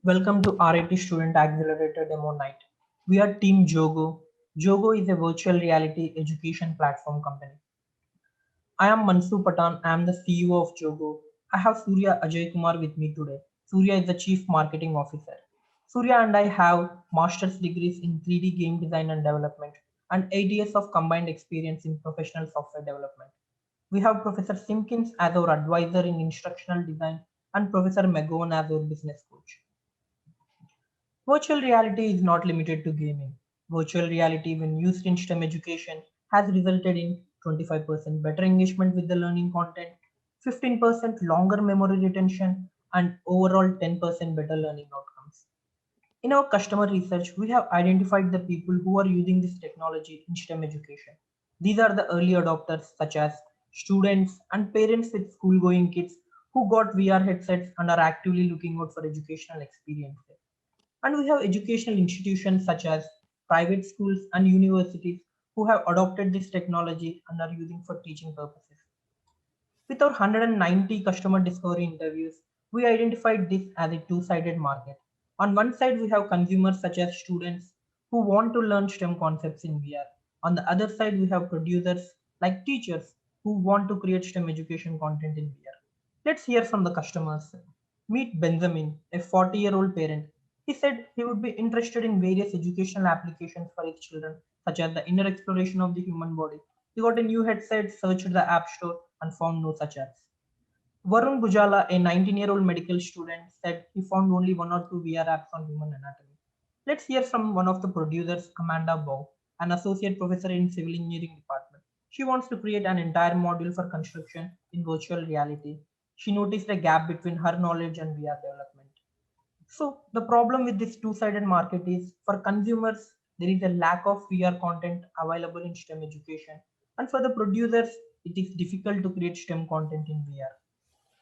Welcome to RIT Student Accelerator Demo Night. We are Team Jogo. Jogo is a virtual reality education platform company. I am Mansu Patan. I am the CEO of Jogo. I have Surya Ajay Kumar with me today. Surya is the Chief Marketing Officer. Surya and I have master's degrees in 3D game design and development and 8 years of combined experience in professional software development. We have Professor Simpkins as our advisor in instructional design and Professor McGowan as our business coach. Virtual reality is not limited to gaming. Virtual reality, when used in STEM education, has resulted in 25% better engagement with the learning content, 15% longer memory retention, and overall 10% better learning outcomes. In our customer research, we have identified the people who are using this technology in STEM education. These are the early adopters, such as students and parents with school going kids who got VR headsets and are actively looking out for educational experiences. And we have educational institutions such as private schools and universities who have adopted this technology and are using for teaching purposes. With our 190 customer discovery interviews, we identified this as a two-sided market. On one side, we have consumers such as students who want to learn STEM concepts in VR. On the other side, we have producers like teachers who want to create STEM education content in VR. Let's hear from the customers. Meet Benjamin, a 40-year-old parent. He said he would be interested in various educational applications for his children, such as the inner exploration of the human body. He got a new headset, searched the App Store, and found no such apps. Varun Bujala, a 19-year-old medical student, said he found only one or two VR apps on human anatomy. Let's hear from one of the producers, Amanda Bow, an associate professor in civil engineering department. She wants to create an entire module for construction in virtual reality. She noticed a gap between her knowledge and VR development. So the problem with this two-sided market is for consumers, there is a lack of VR content available in STEM education. And for the producers, it is difficult to create STEM content in VR.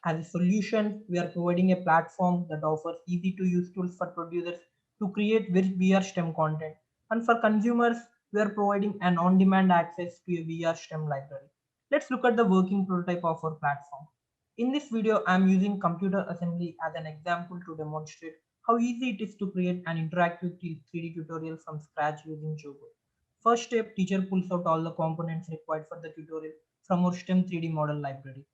As a solution, we are providing a platform that offers easy to use tools for producers to create VR STEM content. And for consumers, we are providing an on demand access to a VR STEM library. Let's look at the working prototype of our platform. In this video, I am using computer assembly as an example to demonstrate how easy it is to create an interactive 3D tutorial from scratch using Jogo. First step, teacher pulls out all the components required for the tutorial from our STEM 3D model library.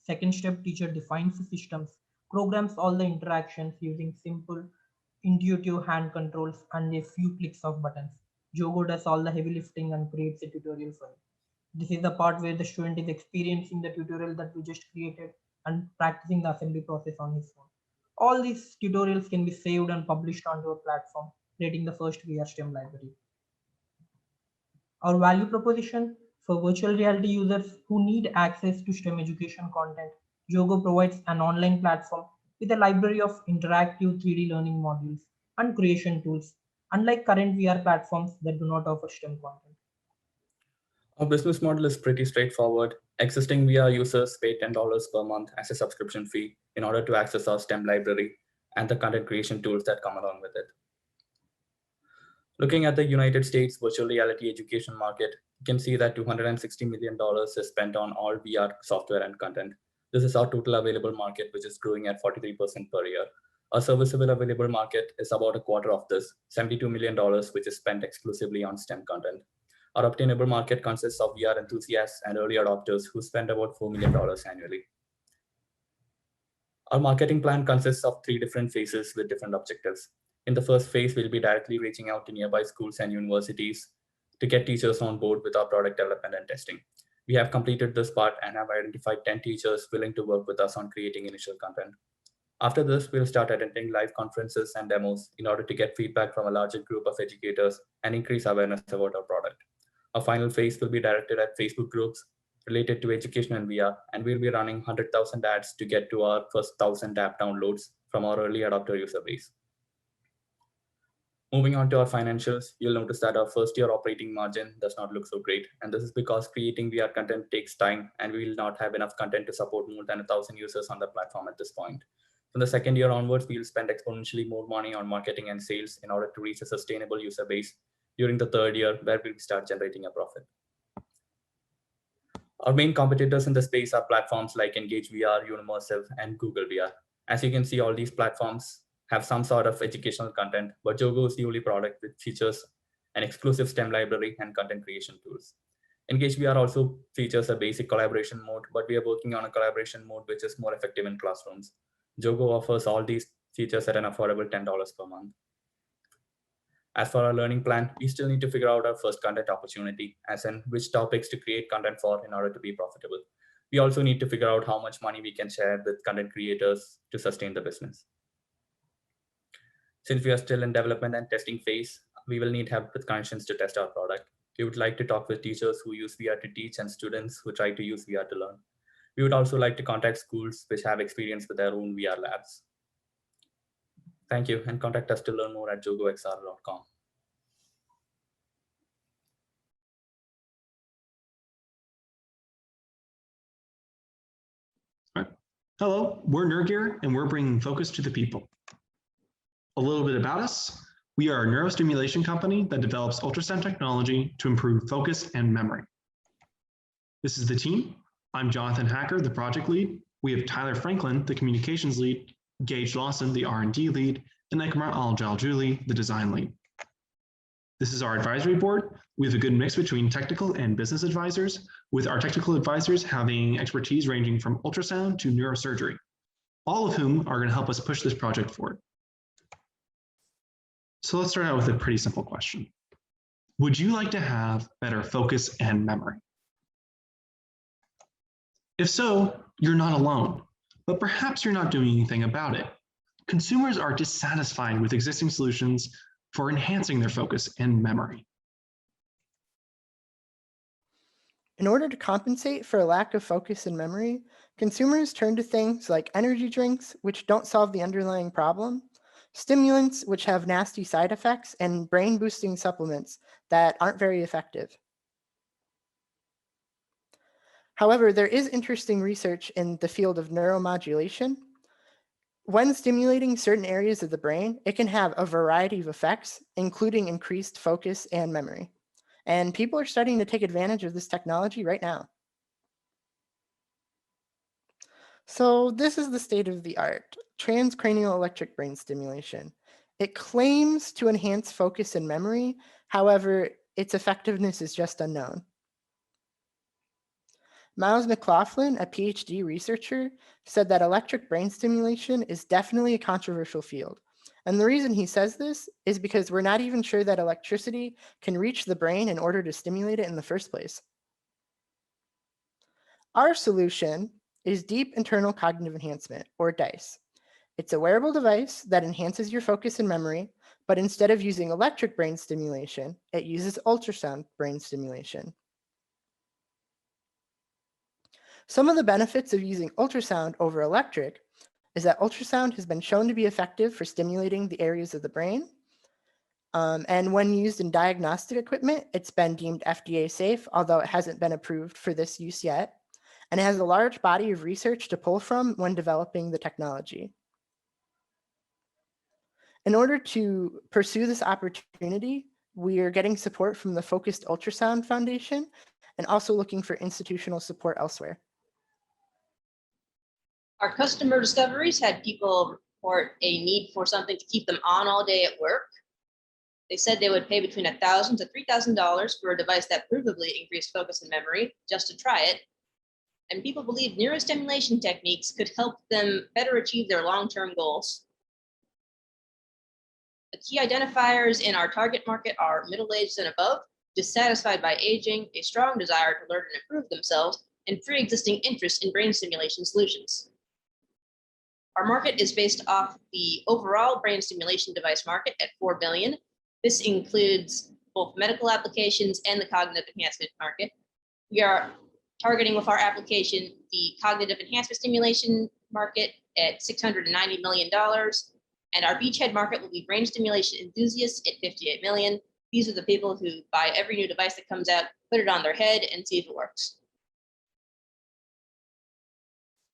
Second step, teacher defines the systems, programs all the interactions using simple, intuitive hand controls and a few clicks of buttons. Jogo does all the heavy lifting and creates a tutorial for you. This is the part where the student is experiencing the tutorial that we just created and practicing the assembly process on his phone. All these tutorials can be saved and published onto our platform, creating the first VR STEM library. Our value proposition for virtual reality users who need access to STEM education content, Jogo provides an online platform with a library of interactive 3D learning modules and creation tools, unlike current VR platforms that do not offer STEM content. Our business model is pretty straightforward. Existing VR users pay $10 per month as a subscription fee in order to access our STEM library and the content creation tools that come along with it. Looking at the United States virtual reality education market, you can see that $260 million is spent on all VR software and content. This is our total available market, which is growing at 43% per year. Our serviceable available market is about a quarter of this, $72 million, which is spent exclusively on STEM content. Our obtainable market consists of VR enthusiasts and early adopters who spend about $4 million annually. Our marketing plan consists of 3 different phases with different objectives. In the first phase, we'll be directly reaching out to nearby schools and universities to get teachers on board with our product development and testing. We have completed this part and have identified 10 teachers willing to work with us on creating initial content. After this, we'll start attending live conferences and demos in order to get feedback from a larger group of educators and increase awareness about our product. Our final phase will be directed at Facebook groups related to education and VR, and we'll be running 100,000 ads to get to our first 1,000 app downloads from our early adopter user base. Moving on to our financials, you'll notice that our first year operating margin does not look so great. And this is because creating VR content takes time and we will not have enough content to support more than 1,000 users on the platform at this point. From the second year onwards, we will spend exponentially more money on marketing and sales in order to reach a sustainable user base during the third year, where we start generating a profit. Our main competitors in the space are platforms like Engage VR, Unimersive, and Google VR. As you can see, all these platforms have some sort of educational content, but Jogo is the only product which features an exclusive STEM library and content creation tools. Engage VR also features a basic collaboration mode, but we are working on a collaboration mode which is more effective in classrooms. Jogo offers all these features at an affordable $10 per month. As for our learning plan, we still need to figure out our first content opportunity, as in which topics to create content for in order to be profitable. We also need to figure out how much money we can share with content creators to sustain the business. Since we are still in development and testing phase, we will need help with connections to test our product. We would like to talk with teachers who use VR to teach and students who try to use VR to learn. We would also like to contact schools which have experience with their own VR labs. Thank you, and contact us to learn more at jogoxr.com. Hello, we're Nergear, and we're bringing focus to the people. A little bit about us. We are a neurostimulation company that develops ultrasound technology to improve focus and memory. This is the team. I'm Jonathan Hacker, the project lead. We have Tyler Franklin, the communications lead, Gage Lawson, the R&D lead, and Ekmar Al-Jaljuli, the design lead. This is our advisory board. We have a good mix between technical and business advisors, with our technical advisors having expertise ranging from ultrasound to neurosurgery, all of whom are going to help us push this project forward. So let's start out with a pretty simple question. Would you like to have better focus and memory? If so, you're not alone, but perhaps you're not doing anything about it. Consumers are dissatisfied with existing solutions for enhancing their focus and memory. In order to compensate for a lack of focus and memory, consumers turn to things like energy drinks, which don't solve the underlying problem, stimulants, which have nasty side effects, and brain-boosting supplements that aren't very effective. However, there is interesting research in the field of neuromodulation. When stimulating certain areas of the brain, it can have a variety of effects, including increased focus and memory. And people are starting to take advantage of this technology right now. So this is the state of the art, transcranial electric brain stimulation. It claims to enhance focus and memory. However, its effectiveness is just unknown. Miles McLaughlin, a PhD researcher, said that electric brain stimulation is definitely a controversial field. And the reason he says this is because we're not even sure that electricity can reach the brain in order to stimulate it in the first place. Our solution is Deep Internal Cognitive Enhancement, or DICE. It's a wearable device that enhances your focus and memory, but instead of using electric brain stimulation, it uses ultrasound brain stimulation. Some of the benefits of using ultrasound over electric is that ultrasound has been shown to be effective for stimulating the areas of the brain. And when used in diagnostic equipment, it's been deemed FDA safe, although it hasn't been approved for this use yet. And it has a large body of research to pull from when developing the technology. In order to pursue this opportunity, we are getting support from the Focused Ultrasound Foundation and also looking for institutional support elsewhere. Our customer discoveries had people report a need for something to keep them on all day at work. They said they would pay between $1,000 to $3,000 for a device that provably increased focus and memory just to try it. And people believe neurostimulation techniques could help them better achieve their long-term goals. The key identifiers in our target market are middle-aged and above, dissatisfied by aging, a strong desire to learn and improve themselves, and pre-existing interest in brain stimulation solutions. Our market is based off the overall brain stimulation device market at $4 billion. This includes both medical applications and the cognitive enhancement market. We are targeting with our application the cognitive enhancement stimulation market at $690 million. And our beachhead market will be brain stimulation enthusiasts at $58 million. These are the people who buy every new device that comes out, put it on their head, and see if it works.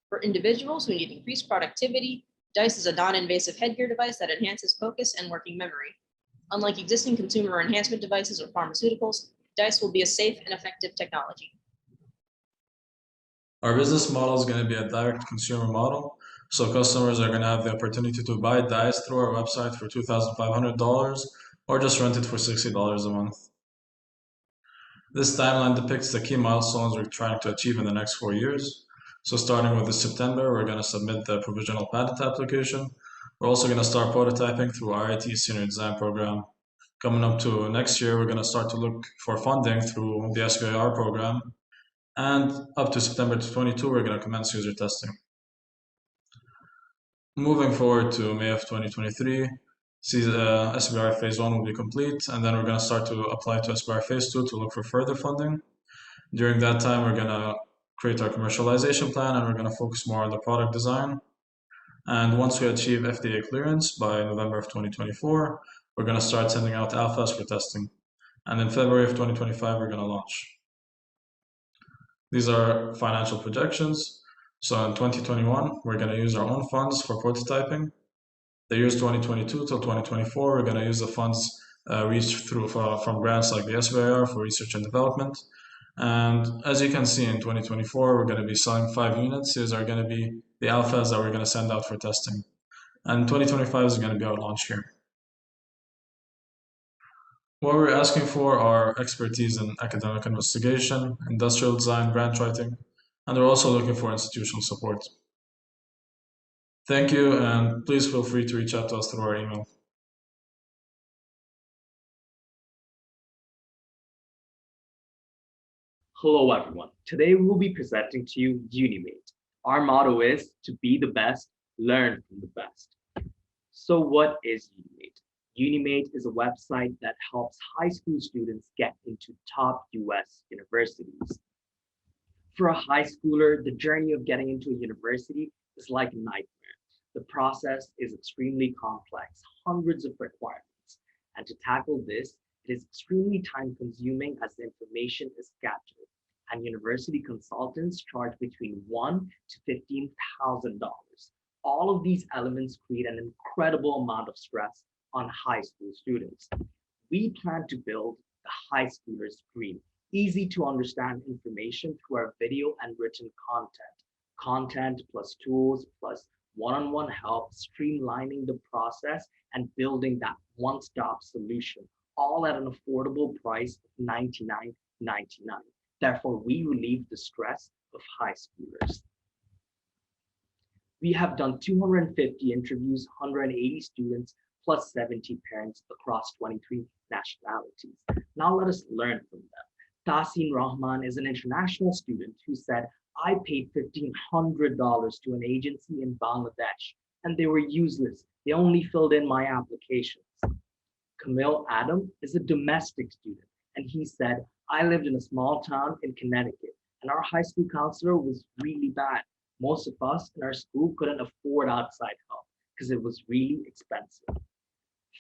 For individuals who need increased productivity, DICE is a non-invasive headgear device that enhances focus and working memory. Unlike existing consumer enhancement devices or pharmaceuticals, DICE will be a safe and effective technology. Our business model is going to be a direct consumer model. So customers are going to have the opportunity to buy dice through our website for $2,500 or just rent it for $60 a month. This timeline depicts the key milestones we're trying to achieve in the next 4 years. So starting with this September, we're going to submit the provisional patent application. We're also going to start prototyping through our IT senior design program. Coming up to next year, we're going to start to look for funding through the SBIR program. And up to September 22, we're going to commence user testing. Moving forward to May of 2023, SBIR Phase 1 will be complete, and then we're going to start to apply to SBIR Phase 2 to look for further funding. During that time, we're going to create our commercialization plan, and we're going to focus more on the product design. And once we achieve FDA clearance by November of 2024, we're going to start sending out alphas for testing. And in February of 2025, we're going to launch. These are financial projections. So in 2021, we're going to use our own funds for prototyping. The years 2022 till 2024, we're going to use the funds reached through from grants like the SBIR for research and development. And as you can see in 2024, we're going to be selling 5 units. These are going to be the alphas that we're going to send out for testing. And 2025 is going to be our launch year. What we're asking for are expertise in academic investigation, industrial design, grant writing, and we're also looking for institutional support. Thank you, and please feel free to reach out to us through our email. Hello everyone. Today we will be presenting to you Unimate. Our motto is to be the best, learn from the best. So what is Unimate? Unimate is a website that helps high school students get into top US universities. For a high schooler, the journey of getting into a university is like a nightmare. The process is extremely complex, hundreds of requirements. And to tackle this, it is extremely time consuming as the information is scattered, and university consultants charge between $1,000 to $15,000. All of these elements create an incredible amount of stress on high school students. We plan to build the high schooler's dream, easy to understand information through our video and written content plus tools plus one-on-one help, streamlining the process and building that one-stop solution, all at an affordable price of $99.99. Therefore, we relieve the stress of high schoolers. We have done 250 interviews, 180 students, plus 70 parents across 23 nationalities. Now let us learn from them. Tasin Rahman is an international student who said, I paid $1,500 to an agency in Bangladesh, and they were useless. They only filled in my applications. Camille Adam is a domestic student, and he said, I lived in a small town in Connecticut, and our high school counselor was really bad. Most of us in our school couldn't afford outside help because it was really expensive.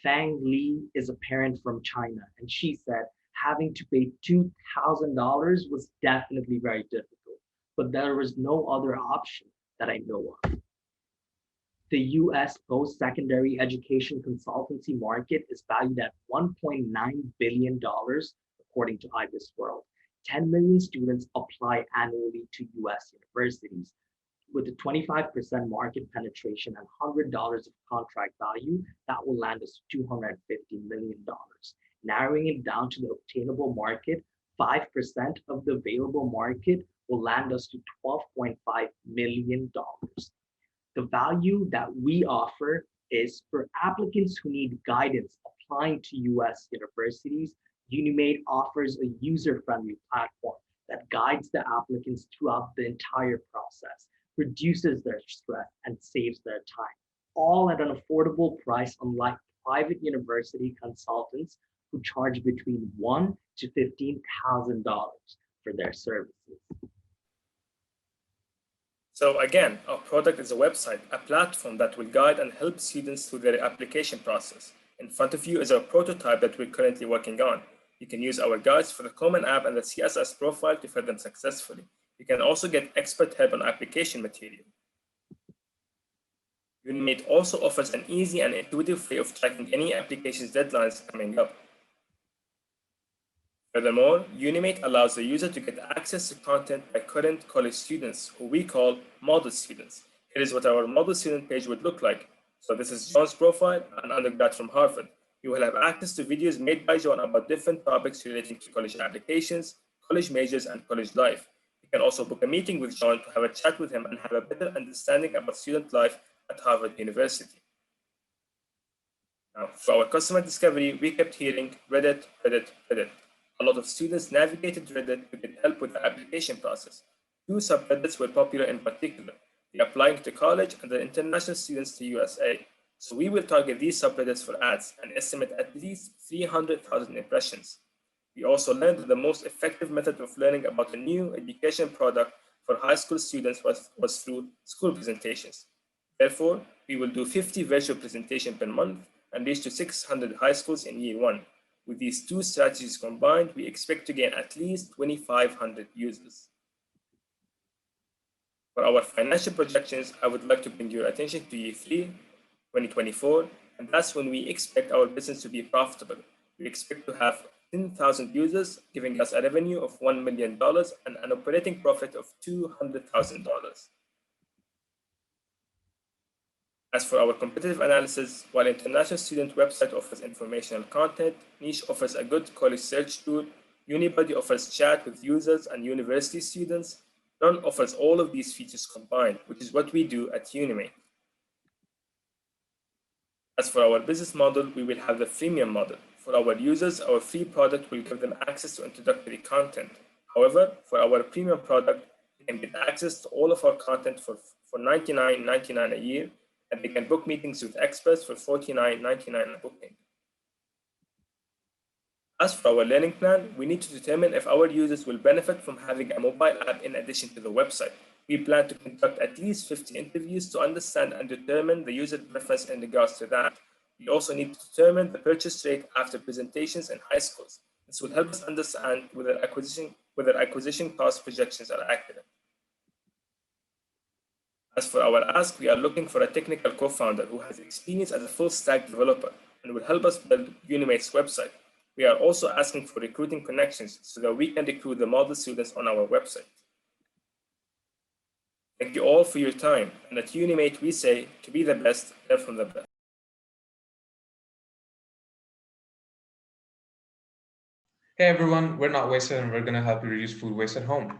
Fang Li is a parent from China, and she said having to pay $2,000 was definitely very difficult, but there was no other option that I know of. The US post-secondary education consultancy market is valued at $1.9 billion, according to IBIS World. 10 million students apply annually to US universities. With a 25% market penetration and $100 of contract value, that will land us $250 million. Narrowing it down to the obtainable market, 5% of the available market will land us to $12.5 million. The value that we offer is for applicants who need guidance applying to US universities. Unimate offers a user-friendly platform that guides the applicants throughout the entire process, reduces their stress, and saves their time, all at an affordable price, unlike private university consultants who charge between $1,000 to $15,000 for their services. So again, our product is a website, a platform that will guide and help students through their application process. In front of you is our prototype that we're currently working on. You can use our guides for the common app and the CSS profile to fill them successfully. You can also get expert help on application material. Unimate also offers an easy and intuitive way of tracking any application's deadlines coming up. Furthermore, Unimate allows the user to get access to content by current college students, who we call model students. Here is what our model student page would look like. So this is John's profile, an undergrad from Harvard. You will have access to videos made by John about different topics relating to college applications, college majors, and college life. You can also book a meeting with John to have a chat with him and have a better understanding about student life at Harvard University. Now, for our customer discovery, we kept hearing Reddit, Reddit, Reddit. A lot of students navigated Reddit to get help with the application process. Two subreddits were popular in particular, the applying to college and the international students to USA. So we will target these subreddits for ads and estimate at least 300,000 impressions. We also learned that the most effective method of learning about a new education product for high school students was through school presentations. Therefore, we will do 50 virtual presentations per month and reach to 600 high schools in year one. With these two strategies combined, we expect to gain at least 2,500 users. For our financial projections, I would like to bring your attention to year 3, 2024, and that's when we expect our business to be profitable. We expect to have 10,000 users, giving us a revenue of $1 million and an operating profit of $200,000. As for our competitive analysis, while international student website offers informational content, Niche offers a good college search tool, Unibody offers chat with users and university students, none offers all of these features combined, which is what we do at Unimate. As for our business model, we will have the freemium model. For our users, our free product will give them access to introductory content. However, for our premium product, they can get access to all of our content for $99.99 a year, and they can book meetings with experts for $49.99 a booking. As for our learning plan, we need to determine if our users will benefit from having a mobile app in addition to the website. We plan to conduct at least 50 interviews to understand and determine the user preference in regards to that. We also need to determine the purchase rate after presentations in high schools. This will help us understand whether acquisition cost projections are accurate. As for our ask, we are looking for a technical co-founder who has experience as a full-stack developer and will help us build Unimate's website. We are also asking for recruiting connections so that we can recruit the model students on our website. Thank you all for your time, and at Unimate we say, to be the best, learn from the best. Hey everyone, we're Not Wasted and we're going to help you reduce food waste at home.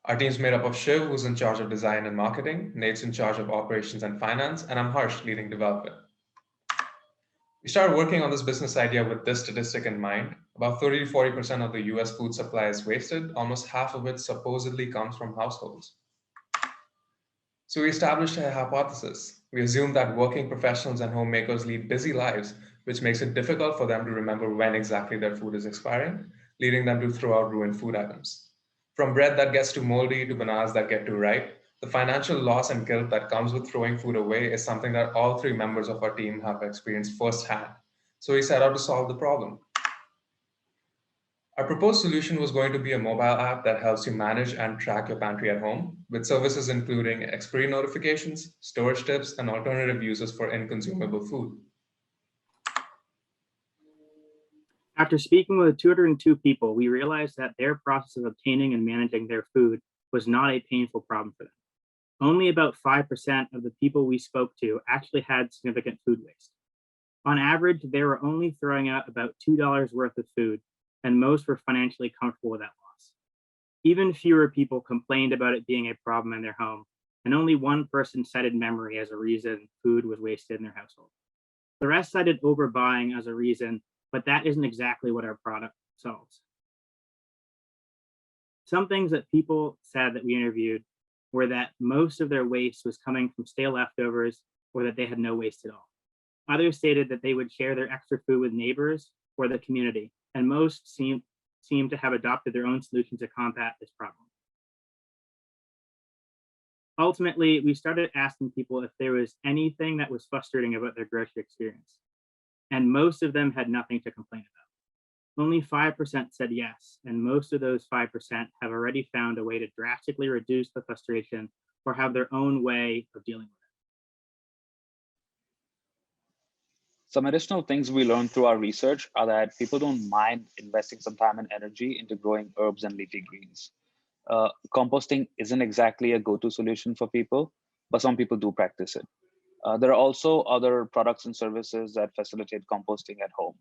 Our team's made up of Shiv, who's in charge of design and marketing, Nate's in charge of operations and finance, and I'm Harsh, leading development. We started working on this business idea with this statistic in mind. About 30 to 40% of the US food supply is wasted, almost half of it supposedly comes from households. So we established a hypothesis. We assumed that working professionals and homemakers lead busy lives, which makes it difficult for them to remember when exactly their food is expiring, leading them to throw out ruined food items. From bread that gets too moldy to bananas that get too ripe, the financial loss and guilt that comes with throwing food away is something that all three members of our team have experienced firsthand. So we set out to solve the problem. Our proposed solution was going to be a mobile app that helps you manage and track your pantry at home, with services including expiry notifications, storage tips, and alternative uses for inconsumable food. After speaking with 202 people, we realized that their process of obtaining and managing their food was not a painful problem for them. Only about 5% of the people we spoke to actually had significant food waste. On average, they were only throwing out about $2 worth of food, and most were financially comfortable with that loss. Even fewer people complained about it being a problem in their home, and only one person cited memory as a reason food was wasted in their household. The rest cited overbuying as a reason, but that isn't exactly what our product solves. Some things that people said that we interviewed were that most of their waste was coming from stale leftovers or that they had no waste at all. Others stated that they would share their extra food with neighbors or the community, and most seem to have adopted their own solutions to combat this problem. Ultimately, we started asking people if there was anything that was frustrating about their grocery experience, and most of them had nothing to complain about. Only 5% said yes, and most of those 5% have already found a way to drastically reduce the frustration or have their own way of dealing with it. Some additional things we learned through our research are that people don't mind investing some time and energy into growing herbs and leafy greens. Composting isn't exactly a go-to solution for people, but some people do practice it. There are also other products and services that facilitate composting at home.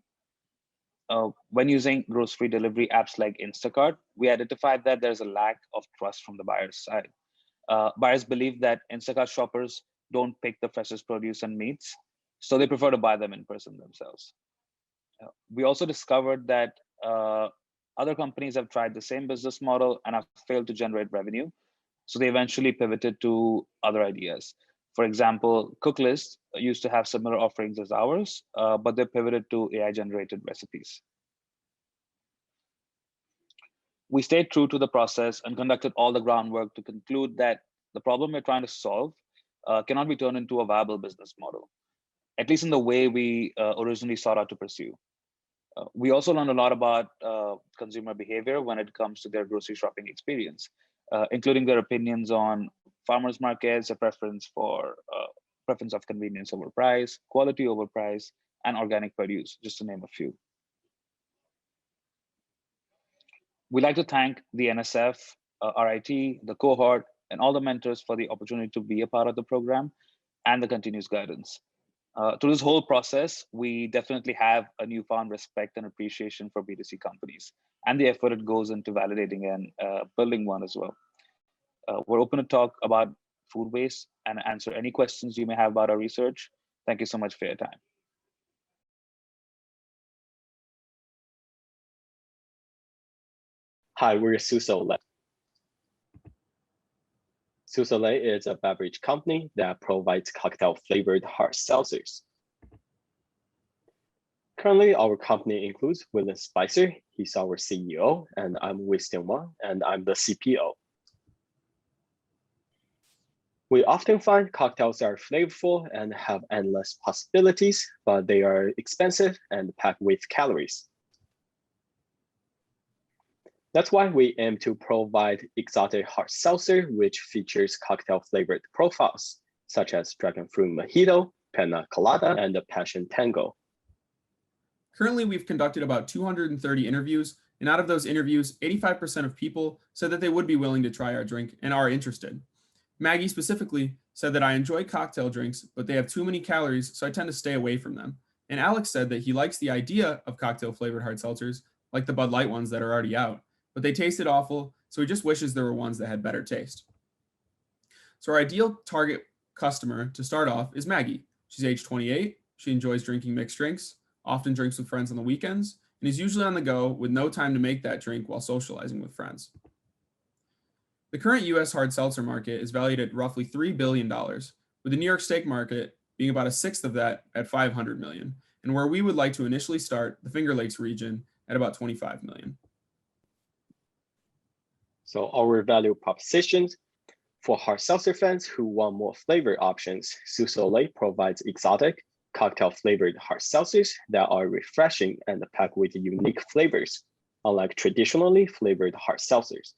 When using grocery delivery apps like Instacart, we identified that there's a lack of trust from the buyer's side. Buyers believe that Instacart shoppers don't pick the freshest produce and meats, so they prefer to buy them in person themselves. We also discovered that other companies have tried the same business model and have failed to generate revenue, so they eventually pivoted to other ideas. For example, Cooklist used to have similar offerings as ours, but they pivoted to AI-generated recipes. We stayed true to the process and conducted all the groundwork to conclude that the problem we're trying to solve cannot be turned into a viable business model, at least in the way we originally sought out to pursue. We also learned a lot about consumer behavior when it comes to their grocery shopping experience, including their opinions on farmers markets, a preference of convenience over price, quality over price, and organic produce, just to name a few. We'd like to thank the NSF, RIT, the cohort, and all the mentors for the opportunity to be a part of the program and the continuous guidance. Through this whole process, we definitely have a newfound respect and appreciation for B2C companies and the effort it goes into validating and building one as well. We're open to talk about food waste and answer any questions you may have about our research. Thank you so much for your time. Hi, we're Susole. Susole is a beverage company that provides cocktail-flavored hard seltzers. Currently, our company includes William Spicer, he's our CEO, and I'm Winston Wang, and I'm the CPO. We often find cocktails are flavorful and have endless possibilities, but they are expensive and packed with calories. That's why we aim to provide exotic hard seltzer, which features cocktail-flavored profiles, such as Dragon Fruit Mojito, Panna Colada, and the Passion Tango. Currently, we've conducted about 230 interviews, and out of those interviews, 85% of people said that they would be willing to try our drink and are interested. Maggie specifically said that I enjoy cocktail drinks, but they have too many calories, so I tend to stay away from them. And Alex said that he likes the idea of cocktail-flavored hard seltzers, like the Bud Light ones that are already out, but they tasted awful, so he just wishes there were ones that had better taste. So our ideal target customer to start off is Maggie. She's age 28, she enjoys drinking mixed drinks, often drinks with friends on the weekends, and is usually on the go with no time to make that drink while socializing with friends. The current US hard seltzer market is valued at roughly $3 billion, with the New York steak market being about a sixth of that at $500 million, and where we would like to initially start, the Finger Lakes region, at about $25 million. So our value propositions for hard seltzer fans who want more flavor options, Susole provides exotic, cocktail-flavored hard seltzers that are refreshing and packed with unique flavors, unlike traditionally flavored hard seltzers.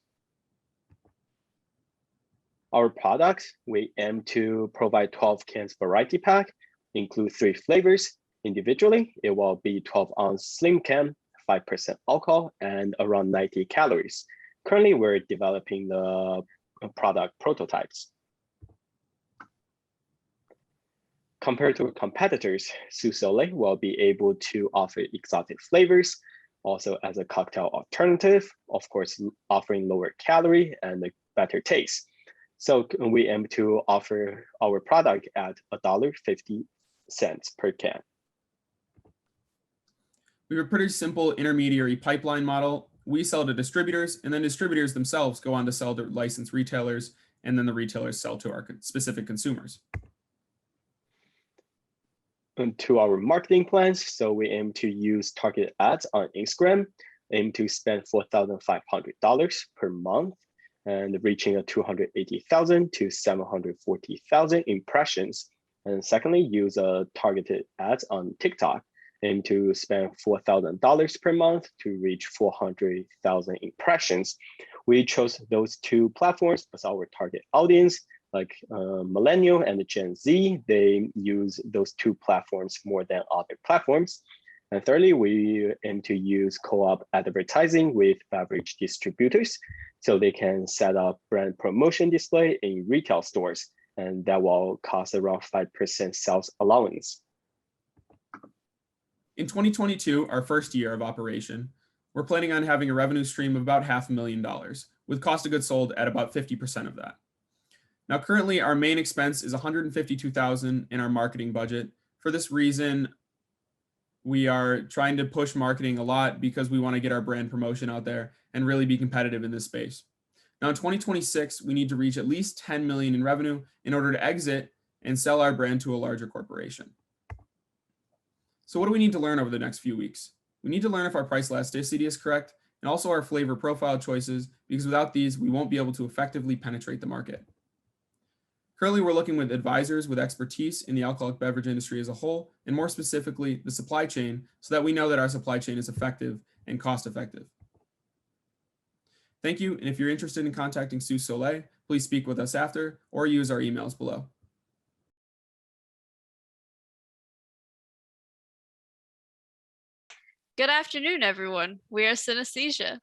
Our products, we aim to provide 12 cans variety pack, include 3 flavors. Individually, it will be 12-ounce slim can, 5% alcohol, and around 90 calories. Currently, we're developing the product prototypes. Compared to competitors, Susole will be able to offer exotic flavors, also as a cocktail alternative, of course, offering lower calorie and a better taste. So we aim to offer our product at $1.50 per can. We have a pretty simple intermediary pipeline model. We sell to distributors, and then distributors themselves go on to sell to licensed retailers, and then the retailers sell to our specific consumers. And to our marketing plans, so we aim to use targeted ads on Instagram, aim to spend $4,500 per month, and reaching a 280,000 to 740,000 impressions. And secondly, use a targeted ads on TikTok, aim to spend $4,000 per month to reach 400,000 impressions. We chose those 2 platforms as our target audience, like Millennial and Gen Z. They use those 2 platforms more than other platforms. And thirdly, we aim to use co-op advertising with beverage distributors so they can set up brand promotion display in retail stores and that will cost around 5% sales allowance. In 2022, our first year of operation, we're planning on having a revenue stream of about $500,000, with cost of goods sold at about 50% of that. Now, currently, our main expense is $152,000 in our marketing budget. For this reason, we are trying to push marketing a lot because we want to get our brand promotion out there and really be competitive in this space. Now, in 2026, we need to reach at least 10 million in revenue in order to exit and sell our brand to a larger corporation. So what do we need to learn over the next few weeks? We need to learn if our price elasticity is correct and also our flavor profile choices, because without these, we won't be able to effectively penetrate the market. Currently, we're looking with advisors with expertise in the alcoholic beverage industry as a whole, and more specifically, the supply chain, so that we know that our supply chain is effective and cost effective. Thank you, and if you're interested in contacting Sue Soleil, please speak with us after or use our emails below. Good afternoon, everyone. We are Synesthesia.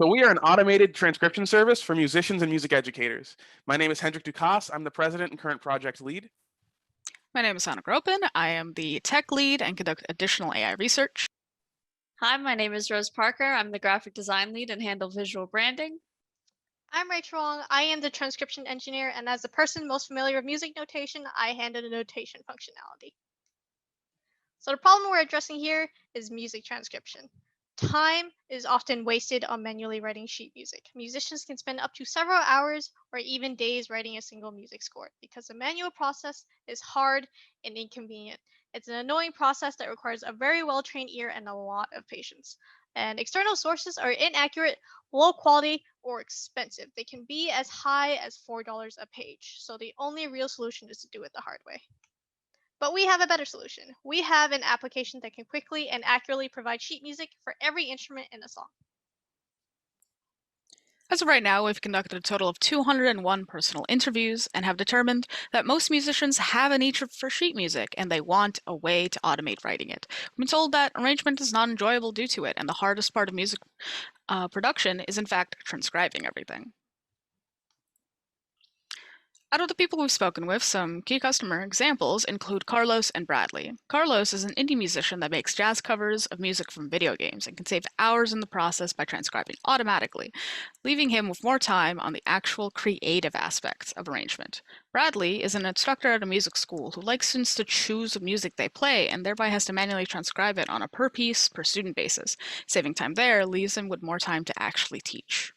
So we are an automated transcription service for musicians and music educators. My name is Hendrik Dukas. I'm the president and current project lead. My name is Hannah Gropin. I am the tech lead and conduct additional AI research. Hi, my name is Rose Parker. I'm the graphic design lead and handle visual branding. I'm Rachel Wong. I am the transcription engineer, and as the person most familiar with music notation, I handle the notation functionality. So the problem we're addressing here is music transcription. Time is often wasted on manually writing sheet music. Musicians can spend up to several hours or even days writing a single music score because the manual process is hard and inconvenient. It's an annoying process that requires a very well-trained ear and a lot of patience. And external sources are inaccurate, low quality, or expensive. They can be as high as $4 a page. So the only real solution is to do it the hard way. But we have a better solution. We have an application that can quickly and accurately provide sheet music for every instrument in a song. As of right now, we've conducted a total of 201 personal interviews and have determined that most musicians have a need for sheet music and they want a way to automate writing it. We've been told that arrangement is not enjoyable due to it, and the hardest part of music production is in fact transcribing everything. Out of the people we've spoken with, some key customer examples include Carlos and Bradley. Carlos is an indie musician that makes jazz covers of music from video games and can save hours in the process by transcribing automatically, leaving him with more time on the actual creative aspects of arrangement. Bradley is an instructor at a music school who likes students to choose the music they play and thereby has to manually transcribe it on a per piece, per student basis. Saving time there leaves him with more time to actually teach.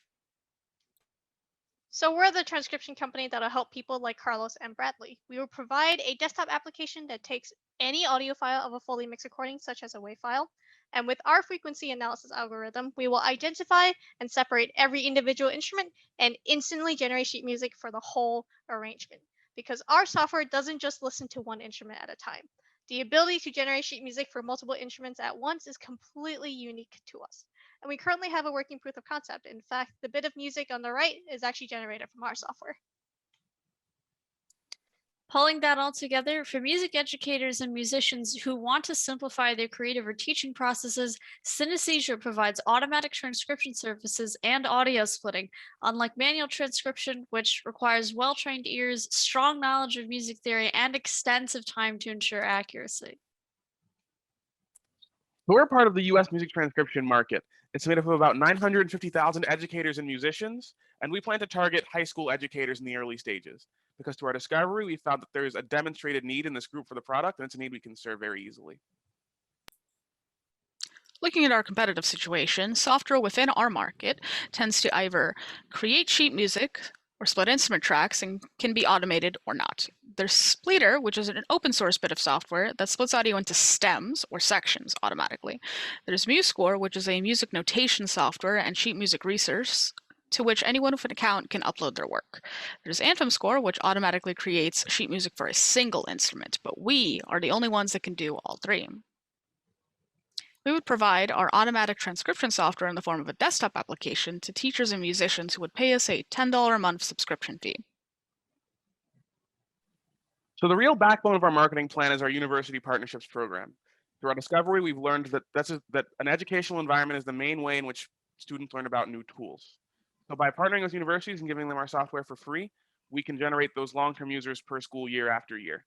So we're the transcription company that'll help people like Carlos and Bradley. We will provide a desktop application that takes any audio file of a fully mixed recording, such as a WAV file. And with our frequency analysis algorithm, we will identify and separate every individual instrument and instantly generate sheet music for the whole arrangement. Because our software doesn't just listen to one instrument at a time. The ability to generate sheet music for multiple instruments at once is completely unique to us. And we currently have a working proof of concept. In fact, the bit of music on the right is actually generated from our software. Pulling that all together, for music educators and musicians who want to simplify their creative or teaching processes, Synesthesia provides automatic transcription services and audio splitting, unlike manual transcription, which requires well-trained ears, strong knowledge of music theory, and extensive time to ensure accuracy. We're part of the US music transcription market. It's made up of about 950,000 educators and musicians, and we plan to target high school educators in the early stages. Because to our discovery, we found that there's a demonstrated need in this group for the product, and it's a need we can serve very easily. Looking at our competitive situation, software within our market tends to either create sheet music or split instrument tracks and can be automated or not. There's Splitter, which is an open source bit of software that splits audio into stems or sections automatically. There's MuseScore, which is a music notation software and sheet music research to which anyone with an account can upload their work. There's Anthem Score, which automatically creates sheet music for a single instrument, but we are the only ones that can do all three. We would provide our automatic transcription software in the form of a desktop application to teachers and musicians who would pay us a $10 a month subscription fee. So the real backbone of our marketing plan is our university partnerships program. Through our discovery, we've learned that an educational environment is the main way in which students learn about new tools. So by partnering with universities and giving them our software for free, we can generate those long-term users per school year after year.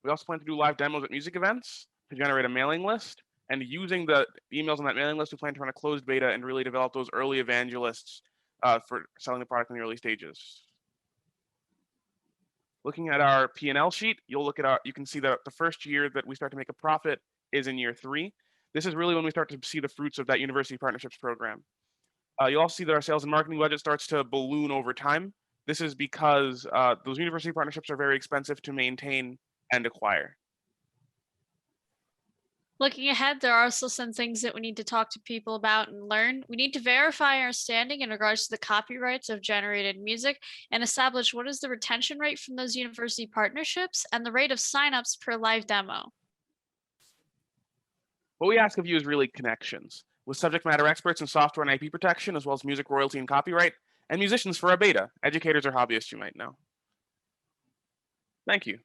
We also plan to do live demos at music events to generate a mailing list. And using the emails on that mailing list, we plan to run a closed beta and really develop those early evangelists for selling the product in the early stages. Looking at our P&L sheet, you can see that the first year that we start to make a profit is in year 3. This is really when we start to see the fruits of that university partnerships program. You'll also see that our sales and marketing budget starts to balloon over time. This is because those university partnerships are very expensive to maintain and acquire. Looking ahead, there are also some things that we need to talk to people about and learn. We need to verify our standing in regards to the copyrights of generated music and establish what is the retention rate from those university partnerships and the rate of signups per live demo. What we ask of you is really connections with subject matter experts in software and IP protection, as well as music royalty and copyright, and musicians for our beta, educators or hobbyists you might know. Thank you.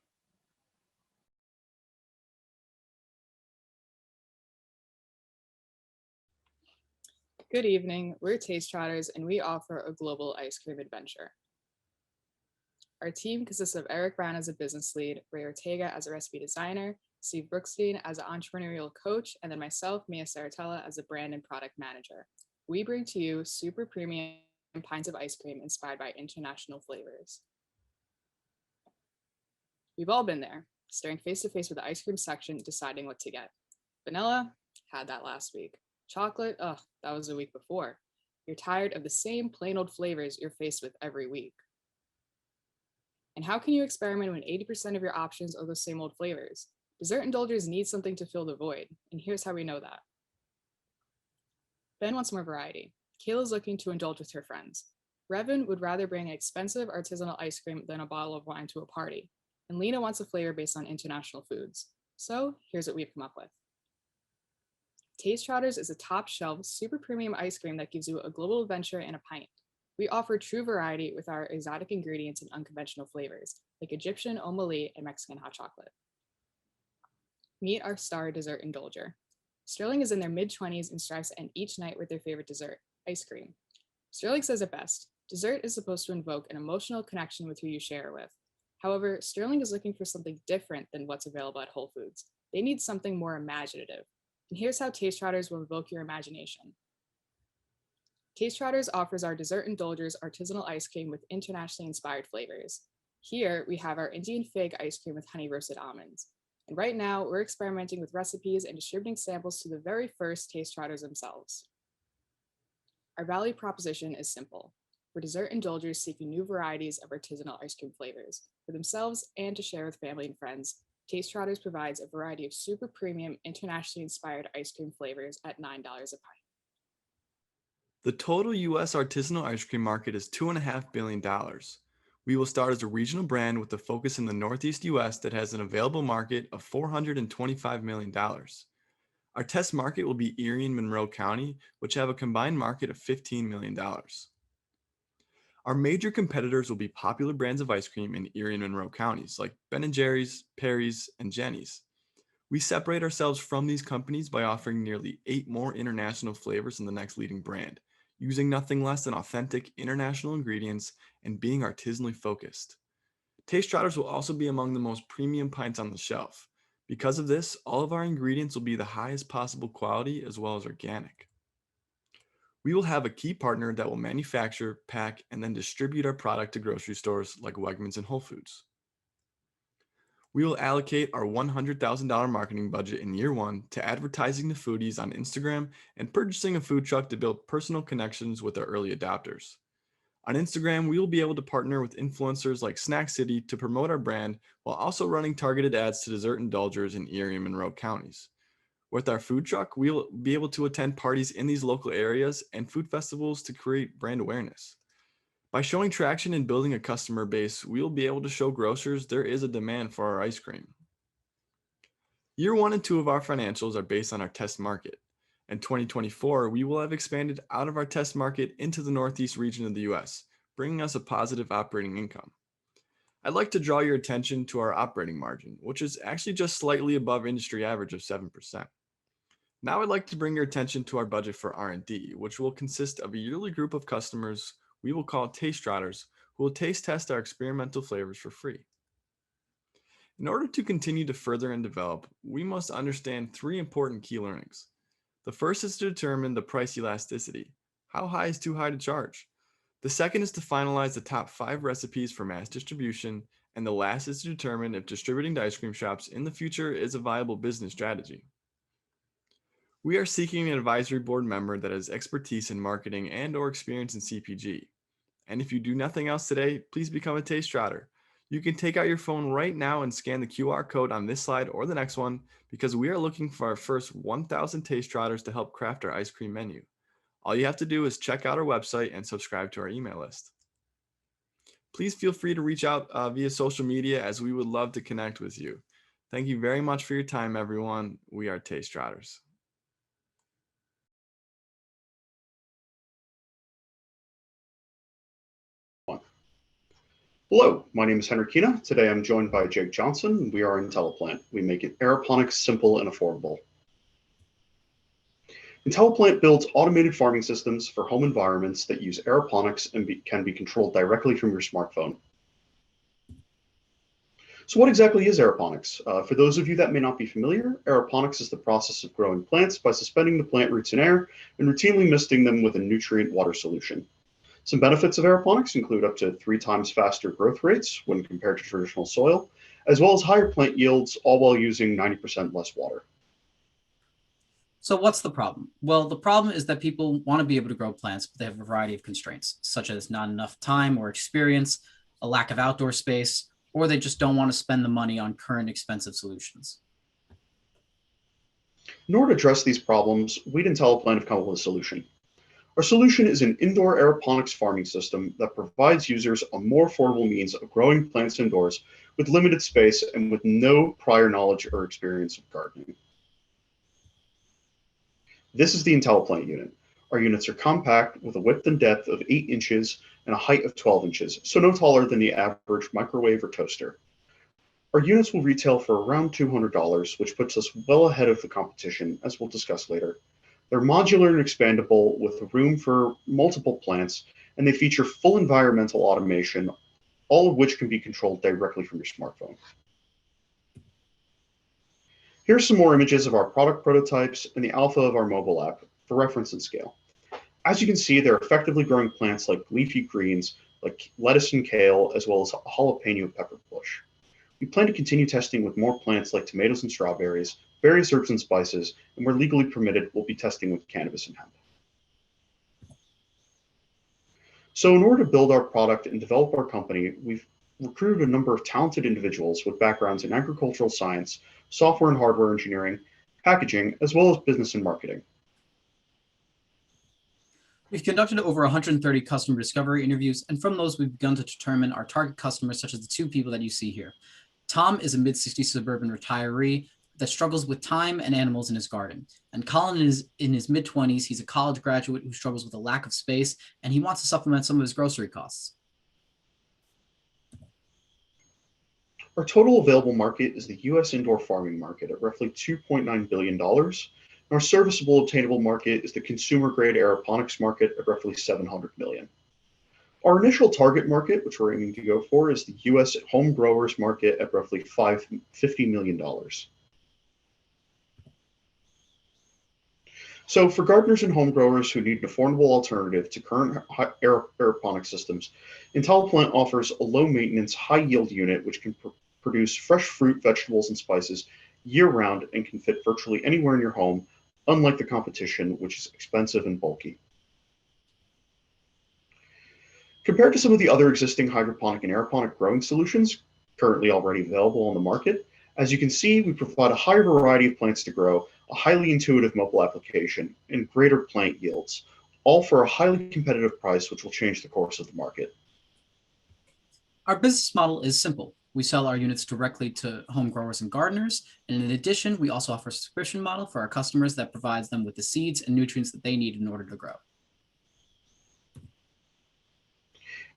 Good evening, we're Taste Trotters and we offer a global ice cream adventure. Our team consists of Eric Brown as a business lead, Ray Ortega as a recipe designer, Steve Brookstein as an entrepreneurial coach, and then myself, Mia Saratella, as a brand and product manager. We bring to you super premium pints of ice cream inspired by international flavors. We've all been there, staring face to face with the ice cream section, deciding what to get. Vanilla, had that last week. Chocolate, oh, that was the week before. You're tired of the same plain old flavors you're faced with every week. And how can you experiment when 80% of your options are the same old flavors? Dessert indulgers need something to fill the void, and here's how we know that. Ben wants more variety. Kayla's looking to indulge with her friends. Revan would rather bring expensive artisanal ice cream than a bottle of wine to a party. And Lena wants a flavor based on international foods. So here's what we've come up with. Taste Trotters is a top shelf, super premium ice cream that gives you a global adventure in a pint. We offer true variety with our exotic ingredients and unconventional flavors, like Egyptian omali and Mexican hot chocolate. Meet our star dessert indulger. Sterling is in their mid-20s and strives to end each night with their favorite dessert, ice cream. Sterling says it best, dessert is supposed to invoke an emotional connection with who you share it with. However, Sterling is looking for something different than what's available at Whole Foods. They need something more imaginative. And here's how Taste Trotters will evoke your imagination. Taste Trotters offers our dessert indulgers artisanal ice cream with internationally inspired flavors. Here, we have our Indian fig ice cream with honey roasted almonds. And right now, we're experimenting with recipes and distributing samples to the very first Taste Trotters themselves. Our value proposition is simple. We're dessert indulgers seeking new varieties of artisanal ice cream flavors for themselves and to share with family and friends. Taste Trotters provides a variety of super premium, internationally inspired ice cream flavors at $9 a pint. The total US artisanal ice cream market is $2.5 billion. We will start as a regional brand with a focus in the Northeast US that has an available market of $425 million. Our test market will be Erie and Monroe County, which have a combined market of $15 million. Our major competitors will be popular brands of ice cream in Erie and Monroe counties like Ben & Jerry's, Perry's, and Jenny's. We separate ourselves from these companies by offering nearly 8 more international flavors than the next leading brand, using nothing less than authentic international ingredients and being artisanally focused. Taste Trotters will also be among the most premium pints on the shelf. Because of this, all of our ingredients will be the highest possible quality as well as organic. We will have a key partner that will manufacture, pack, and then distribute our product to grocery stores like Wegmans and Whole Foods. We will allocate our $100,000 marketing budget in year 1 to advertising to foodies on Instagram and purchasing a food truck to build personal connections with our early adopters. On Instagram, we will be able to partner with influencers like Snack City to promote our brand while also running targeted ads to dessert indulgers in Erie and Monroe counties. With our food truck, we'll be able to attend parties in these local areas and food festivals to create brand awareness. By showing traction and building a customer base, we will be able to show grocers there is a demand for our ice cream. Year 1 and 2 of our financials are based on our test market. In 2024, we will have expanded out of our test market into the Northeast region of the US, bringing us a positive operating income. I'd like to draw your attention to our operating margin, which is actually just slightly above industry average of 7%. Now I'd like to bring your attention to our budget for R&D, which will consist of a yearly group of customers we will call Taste Trotters, who will taste test our experimental flavors for free. In order to continue to further and develop, we must understand 3 important key learnings. The first is to determine the price elasticity. How high is too high to charge? The second is to finalize the top 5 recipes for mass distribution, and the last is to determine if distributing to ice cream shops in the future is a viable business strategy. We are seeking an advisory board member that has expertise in marketing and/or experience in CPG. And if you do nothing else today, please become a taste trotter. You can take out your phone right now and scan the QR code on this slide or the next one, because we are looking for our first 1,000 taste trotters to help craft our ice cream menu. All you have to do is check out our website and subscribe to our email list. Please feel free to reach out via social media, as we would love to connect with you. Thank you very much for your time, everyone. We are Taste Trotters. Hello, my name is Henry Kina. Today I'm joined by Jake Johnson. We are IntelliPlant. We make it aeroponics simple and affordable. IntelliPlant builds automated farming systems for home environments that use aeroponics and can be controlled directly from your smartphone. So what exactly is aeroponics? For those of you that may not be familiar, aeroponics is the process of growing plants by suspending the plant roots in air and routinely misting them with a nutrient water solution. Some benefits of aeroponics include up to 3 times faster growth rates when compared to traditional soil, as well as higher plant yields, all while using 90% less water. So what's the problem? Well, the problem is that people want to be able to grow plants, but they have a variety of constraints, such as not enough time or experience, a lack of outdoor space, or they just don't want to spend the money on current expensive solutions. In order to address these problems, we at IntelliPlant have come up with a solution. Our solution is an indoor aeroponics farming system that provides users a more affordable means of growing plants indoors with limited space and with no prior knowledge or experience of gardening. This is the IntelliPlant unit. Our units are compact with a width and depth of 8 inches and a height of 12 inches, so no taller than the average microwave or toaster. Our units will retail for around $200, which puts us well ahead of the competition, as we'll discuss later. They're modular and expandable with room for multiple plants, and they feature full environmental automation, all of which can be controlled directly from your smartphone. Here's some more images of our product prototypes and the alpha of our mobile app for reference and scale. As you can see, they're effectively growing plants like leafy greens, like lettuce and kale, as well as a jalapeno pepper bush. We plan to continue testing with more plants like tomatoes and strawberries, various herbs and spices, and where legally permitted, we'll be testing with cannabis and hemp. So in order to build our product and develop our company, we've recruited a number of talented individuals with backgrounds in agricultural science, software and hardware engineering, packaging, as well as business and marketing. We've conducted over 130 customer discovery interviews, and from those, we've begun to determine our target customers, such as the 2 people that you see here. Tom is a mid-60s suburban retiree that struggles with time and animals in his garden. And Colin is in his mid-20s. He's a college graduate who struggles with a lack of space, and he wants to supplement some of his grocery costs. Our total available market is the US indoor farming market at roughly $2.9 billion. Our serviceable obtainable market is the consumer-grade aeroponics market at roughly $700 million. Our initial target market, which we're aiming to go for, is the US home growers market at roughly $50 million. So for gardeners and home growers who need an affordable alternative to current aeroponic systems, IntelliPlant offers a low-maintenance, high-yield unit which can produce fresh fruit, vegetables, and spices year-round and can fit virtually anywhere in your home, unlike the competition, which is expensive and bulky. Compared to some of the other existing hydroponic and aeroponic growing solutions currently already available on the market, as you can see, we provide a higher variety of plants to grow, a highly intuitive mobile application, and greater plant yields, all for a highly competitive price, which will change the course of the market. Our business model is simple. We sell our units directly to home growers and gardeners, and in addition, we also offer a subscription model for our customers that provides them with the seeds and nutrients that they need in order to grow.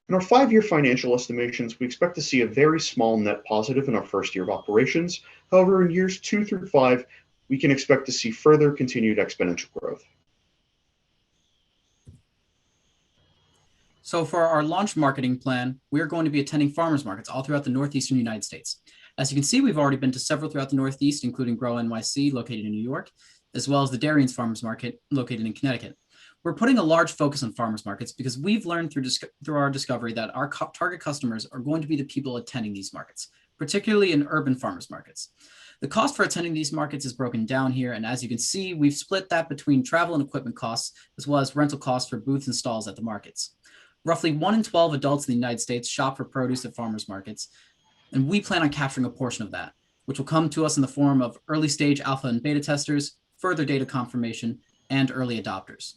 In our 5-year financial estimations, we expect to see a very small net positive in our first year of operations. However, in years 2 through 5, we can expect to see further continued exponential growth. So for our launch marketing plan, we're going to be attending farmers markets all throughout the Northeastern United States. As you can see, we've already been to several throughout the Northeast, including Grow NYC, located in New York, as well as the Darien's Farmers Market, located in Connecticut. We're putting a large focus on farmers markets because we've learned through our discovery that our target customers are going to be the people attending these markets, particularly in urban farmers markets. The cost for attending these markets is broken down here, and as you can see, we've split that between travel and equipment costs, as well as rental costs for booths and stalls at the markets. Roughly 1 in 12 adults in the United States shop for produce at farmers markets, and we plan on capturing a portion of that, which will come to us in the form of early stage alpha and beta testers, further data confirmation, and early adopters.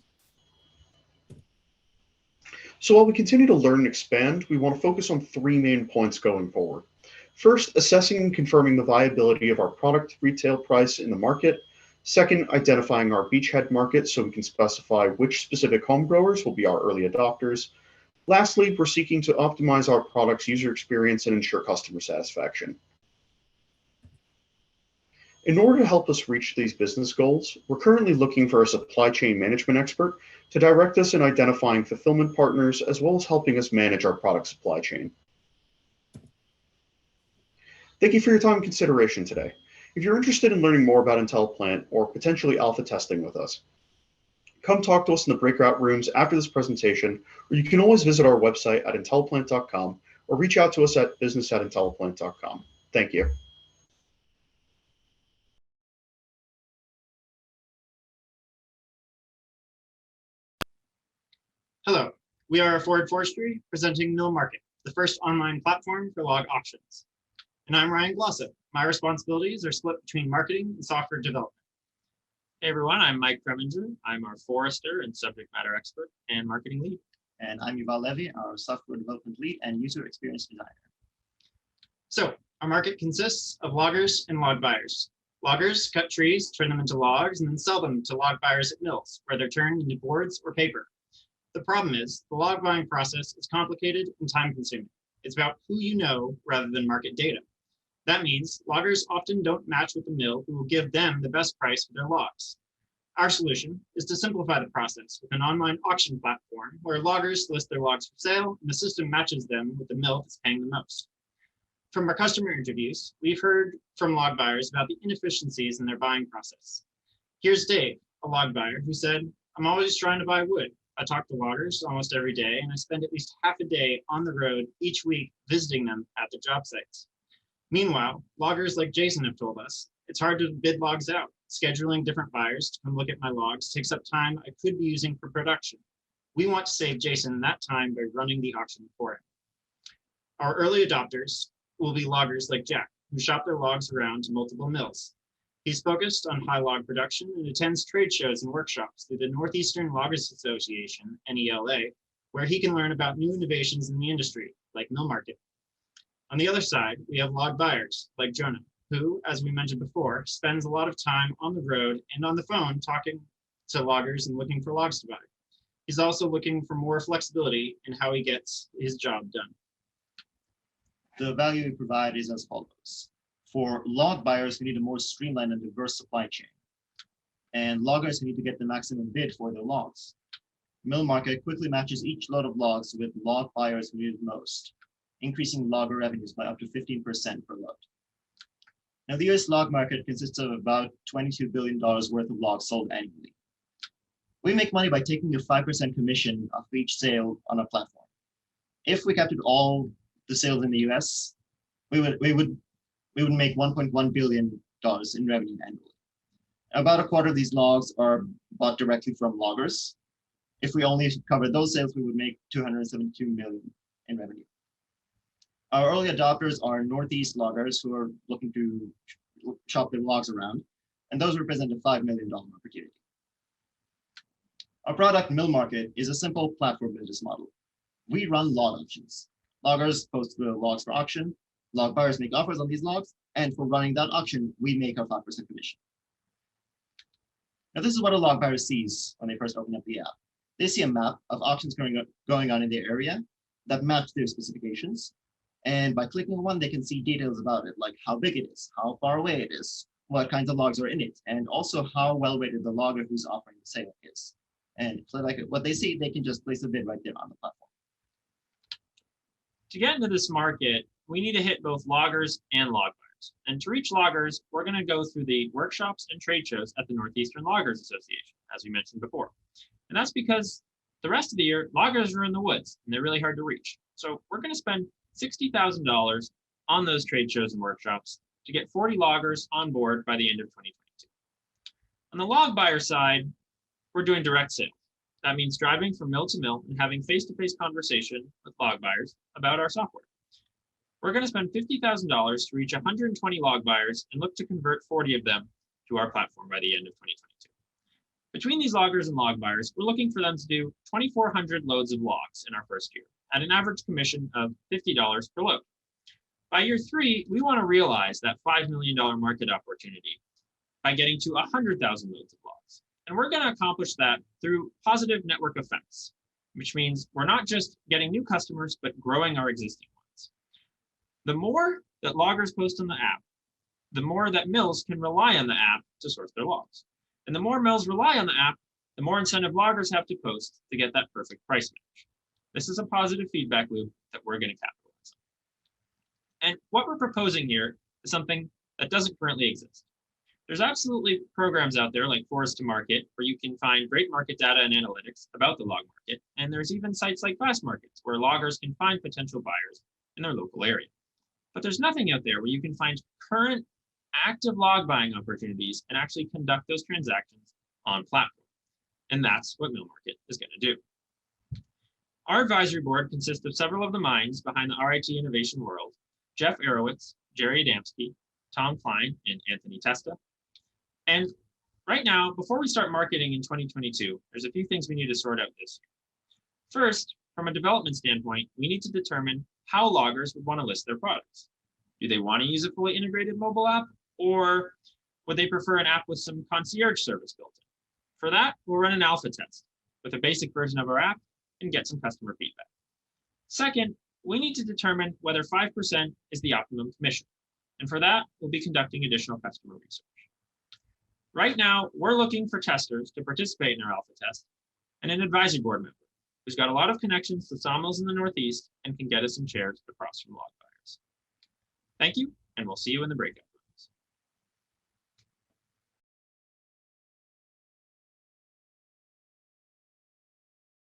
So while we continue to learn and expand, we want to focus on 3 main points going forward. First, assessing and confirming the viability of our product retail price in the market. Second, identifying our beachhead market so we can specify which specific home growers will be our early adopters. Lastly, we're seeking to optimize our product's user experience and ensure customer satisfaction. In order to help us reach these business goals, we're currently looking for a supply chain management expert to direct us in identifying fulfillment partners as well as helping us manage our product supply chain. Thank you for your time and consideration today. If you're interested in learning more about IntelliPlant or potentially alpha testing with us, come talk to us in the breakout rooms after this presentation, or you can always visit our website at intelliplant.com or reach out to us at business@intelliplant.com. Thank you. Hello, we are Forward Forestry presenting Mill Market, the first online platform for log auctions. And I'm Ryan Glossop. My responsibilities are split between marketing and software development. Hey everyone, I'm Mike Preminger. I'm our forester and subject matter expert and marketing lead. And I'm Yuval Levy, our software development lead and user experience designer. So our market consists of loggers and log buyers. Loggers cut trees, turn them into logs, and then sell them to log buyers at mills, where they're turned into boards or paper. The problem is the log buying process is complicated and time consuming. It's about who you know rather than market data. That means loggers often don't match with the mill who will give them the best price for their logs. Our solution is to simplify the process with an online auction platform where loggers list their logs for sale and the system matches them with the mill that's paying the most. From our customer interviews, we've heard from log buyers about the inefficiencies in their buying process. Here's Dave, a log buyer, who said, "I'm always trying to buy wood. I talk to loggers almost every day, and I spend at least half a day on the road each week visiting them at the job sites." Meanwhile, loggers like Jason have told us, it's hard to bid logs out. Scheduling different buyers to come look at my logs takes up time I could be using for production. We want to save Jason that time by running the auction for him. Our early adopters will be loggers like Jack, who shop their logs around to multiple mills. He's focused on high log production and attends trade shows and workshops through the Northeastern Loggers Association, NELA, where he can learn about new innovations in the industry, like Mill Market. On the other side, we have log buyers like Jonah, who, as we mentioned before, spends a lot of time on the road and on the phone talking to loggers and looking for logs to buy. He's also looking for more flexibility in how he gets his job done. The value we provide is as follows. For log buyers, we need a more streamlined and diverse supply chain. And loggers need to get the maximum bid for their logs. Mill Market quickly matches each load of logs with log buyers who need it most, increasing logger revenues by up to 15% per load. Now, the US log market consists of about $22 billion worth of logs sold annually. We make money by taking a 5% commission of each sale on our platform. If we captured all the sales in the US, we would make $1.1 billion in revenue annually. About a quarter of these logs are bought directly from loggers. If we only covered those sales, we would make $272 million in revenue. Our early adopters are Northeast loggers who are looking to shop their logs around, and those represent a $5 million opportunity. Our product, Mill Market, is a simple platform business model. We run log auctions. Loggers post the logs for auction, log buyers make offers on these logs, and for running that auction, we make our 5% commission. Now, this is what a log buyer sees when they first open up the app. They see a map of auctions going on in their area that match their specifications. And by clicking on one, they can see details about it, like how big it is, how far away it is, what kinds of logs are in it, and also how well rated the logger who's offering the sale is. And if they like what they see, they can just place a bid right there on the platform. To get into this market, we need to hit both loggers and log buyers. And to reach loggers, we're going to go through the workshops and trade shows at the Northeastern Loggers Association, as we mentioned before. And that's because the rest of the year, loggers are in the woods and they're really hard to reach. So we're going to spend $60,000 on those trade shows and workshops to get 40 loggers on board by the end of 2022. On the log buyer side, we're doing direct sales. That means driving from mill to mill and having face-to-face conversation with log buyers about our software. We're going to spend $50,000 to reach 120 log buyers and look to convert 40 of them to our platform by the end of 2022. Between these loggers and log buyers, we're looking for them to do 2,400 loads of logs in our first year at an average commission of $50 per load. By year 3, we want to realize that $5 million market opportunity by getting to 100,000 loads of logs. And we're going to accomplish that through positive network effects, which means we're not just getting new customers, but growing our existing ones. The more that loggers post on the app, the more that mills can rely on the app to source their logs. And the more mills rely on the app, the more incentive loggers have to post to get that perfect price match. This is a positive feedback loop that we're going to capitalize on. And what we're proposing here is something that doesn't currently exist. There's absolutely programs out there like Forest to Market where you can find great market data and analytics about the log market. And there's even sites like Fast Markets where loggers can find potential buyers in their local area. But there's nothing out there where you can find current active log buying opportunities and actually conduct those transactions on platform. And that's what Mill Market is going to do. Our advisory board consists of several of the minds behind the RIT innovation world: Jeff Arowitz, Jerry Adamski, Tom Klein, and Anthony Testa. And right now, before we start marketing in 2022, there's a few things we need to sort out this year. First, from a development standpoint, we need to determine how loggers would want to list their products. Do they want to use a fully integrated mobile app, or would they prefer an app with some concierge service built in? For that, we'll run an alpha test with a basic version of our app and get some customer feedback. Second, we need to determine whether 5% is the optimum commission. And for that, we'll be conducting additional customer research. Right now, we're looking for testers to participate in our alpha test and an advisory board member who's got a lot of connections to sawmills in the Northeast and can get us some chairs across from log buyers. Thank you, and we'll see you in the breakout.